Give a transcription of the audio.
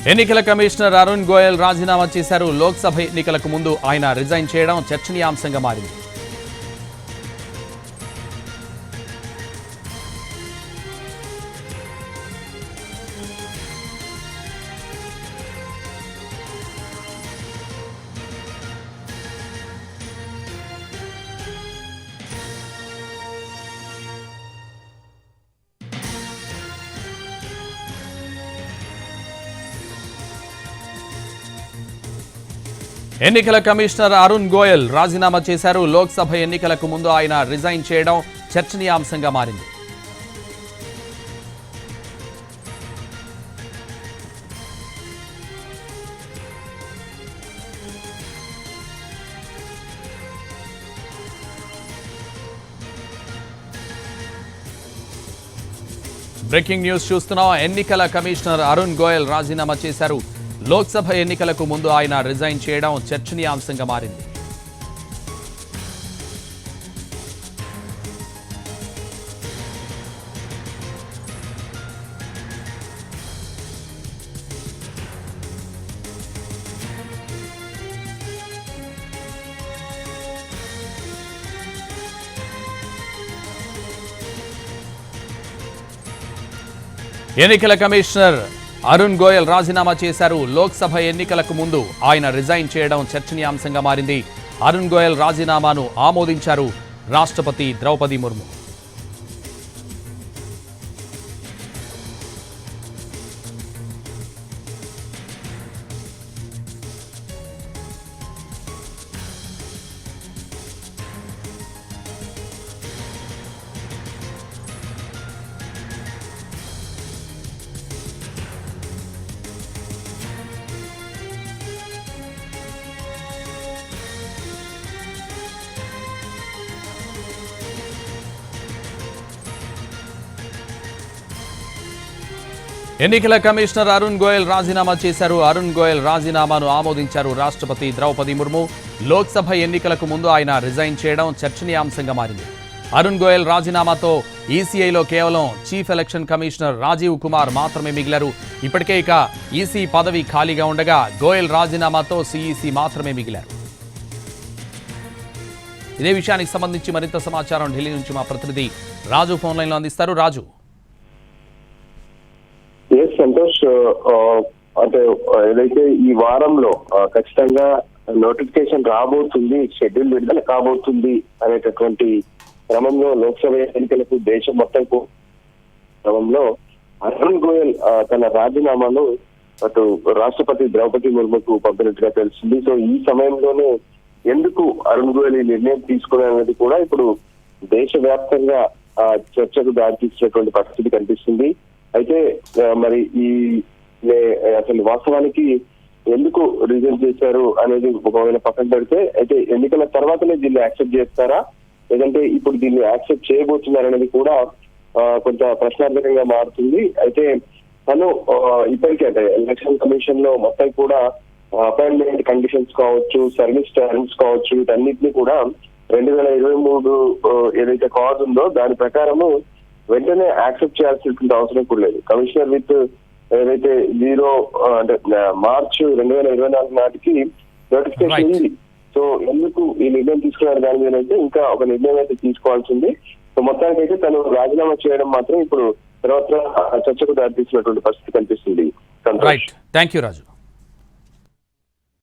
ఎన్నికల కమిషనర్ అరుణ్ గోయల్ రాజీనామా చేశారు. లోక్సభ ఎన్నికలకు ముందు ఆయన రిజైన్ చేయడం చర్చనీయాంశంగా మారింది. ఎన్నికల కమిషనర్ అరుణ్ గోయల్ రాజీనామా చేశారు. లోక్సభ ఎన్నికలకు ముందు ఆయన రిజైన్ చేయడం చర్చనీయాంశంగా మారింది. బ్రేకింగ్ న్యూస్ చూస్తున్నాం. ఎన్నికల కమిషనర్ అరుణ్ గోయల్ రాజీనామా చేశారు. లోక్సభ ఎన్నికలకు ముందు ఆయన రిజైన్ చేయడం చర్చనీయాంశంగా మారింది. ఎన్నికల కమిషనర్ అరుణ్ గోయల్ రాజీనామా చేశారు. లోక్సభ ఎన్నికలకు ముందు ఆయన రిజైన్ చేయడం చర్చనీయాంశంగా మారింది. అరుణ్ గోయల్ రాజీనామాను ఆమోదించారు రాష్ట్రపతి ద్రౌపది ముర్ము. ఎన్నికల కమిషనర్ అరుణ్ గోయల్ రాజీనామా చేశారు. అరుణ్ గోయల్ రాజీనామాను ఆమోదించారు రాష్ట్రపతి ద్రౌపది ముర్ము. లోక్సభ ఎన్నికలకు ముందు ఆయన రిజైన్ చేయడం చర్చనీయాంశంగా మారింది. అరుణ్ గోయల్ రాజీనామాతో ఈసీఐలో కేవలం chief election commissioner Rajiv Kumar మాత్రమే మిగిలారు. ఇప్పటికే ఇక ఈసీ పదవి ఖాళీగా ఉండగా గోయల్ రాజీనామాతో సిఈసి మాత్రమే మిగిలారు. ఇదే విషయానికి సంబంధించి మరింత సమాచారం ఢిల్లీ నుంచి మా ప్రతినిధి రాజు ఫోన్ లైన్లో అందిస్తారు. రాజు, సంతోష్, అంటే ఏదైతే ఈ వారంలో ఖచ్చితంగా నోటిఫికేషన్ రాబోతుంది, షెడ్యూల్ విడుదల కాబోతుంది అనేటటువంటి క్రమంలో లోక్సభ ఎన్నికలకు దేశం మొత్తం క్రమంలో అరుణ్ గోయల్ తన రాజీనామాను అటు రాష్ట్రపతి ద్రౌపది ముర్ముకు పంపినట్టుగా తెలిసింది. సో ఈ సమయంలోనే ఎందుకు అరుణ్ గోయల్ ఈ నిర్ణయం తీసుకునేది కూడా ఇప్పుడు దేశవ్యాప్తంగా చర్చకు దారితీసినటువంటి పరిస్థితి కనిపిస్తుంది. అయితే మరి ఈ అసలు వాస్తవానికి ఎందుకు రిజైన్ చేశారు అనేది ఒకవేళ పక్కన పెడితే, అయితే ఎన్నికల తర్వాతనే దీన్ని యాక్సెప్ట్ చేస్తారా లేదంటే ఇప్పుడు దీన్ని యాక్సెప్ట్ చేయబోతున్నారనేది కూడా కొంత ప్రశ్నార్థకంగా మారుతుంది. అయితే తను ఇప్పటికే అంటే ఎలక్షన్ కమిషన్ లో మొత్తం కూడా అపాయింట్మెంట్ కండిషన్స్ కావచ్చు, సర్వీస్ టర్మ్స్ కావచ్చు, వీటన్నిటిని కూడా 2023 ఏదైతే కాజ్ ఉందో దాని ప్రకారము వెంటనే యాక్సెప్ట్ చేయాల్సినటువంటి అవసరం కూడా లేదు. కమిషనర్ విత్ ఏదైతే 0 అంటే మార్చ్ 2024 నాటికి నోటిఫికేషన్ ఉంది. సో ఎందుకు ఈ నిర్ణయం తీసుకున్నారు దాని మీద అయితే ఇంకా ఒక నిర్ణయం అయితే తీసుకోవాల్సింది. సో మొత్తానికి అయితే తను రాజీనామా చేయడం మాత్రం ఇప్పుడు తర్వాత చర్చకు దారితీసినటువంటి పరిస్థితి కనిపిస్తుంది. Right, thank you Raju.